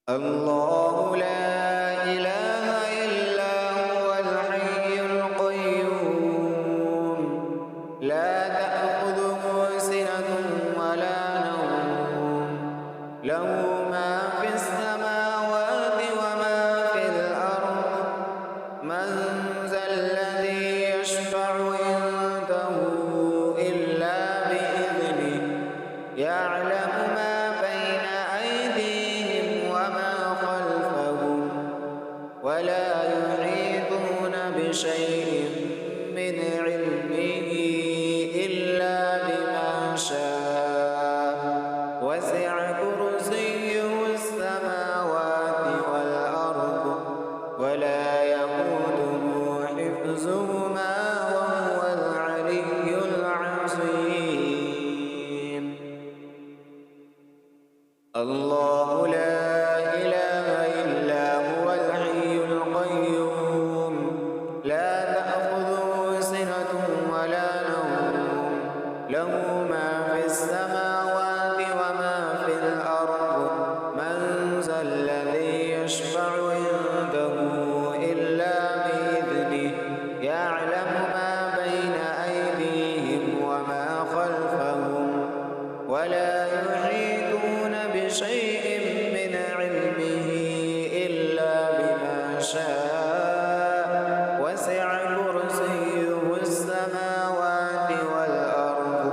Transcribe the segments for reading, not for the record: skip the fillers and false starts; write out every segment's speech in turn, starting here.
الله لا إله إلا هو الحي القيوم لا تأخذه سنة ولا نوم له ما في السماوات وما في الأرض من ذا الذي يشفع عنده إلا بإذنه يعلم ما بين أيديهم وما خلفهم ولا يحيطون بشيء من علمه إلا بما شاء وسع كرسيه السماوات والأرض ولا يئوده حفظهما وهو العلي العظيم. الله لا إله إلا هو الحي القيوم لا تأخذه سنة ولا نوم له ما في السماوات وما في الأرض من ذا الذي يشفع عنده إلا بإذنه يعلم ما بين أيديهم وما خلفهم ولا يحيطون بشيء من علمه إلا بما شاء وسع كرسيه السماوات والأرض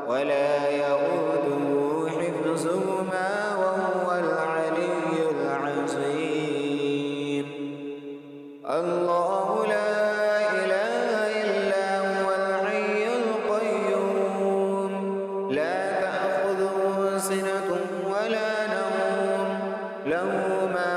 ولا يئوده حفظهما وهو العلي العظيم. الله لا إله إلا هو الحي القيوم لا تأخذه سنة ولا نوم له ما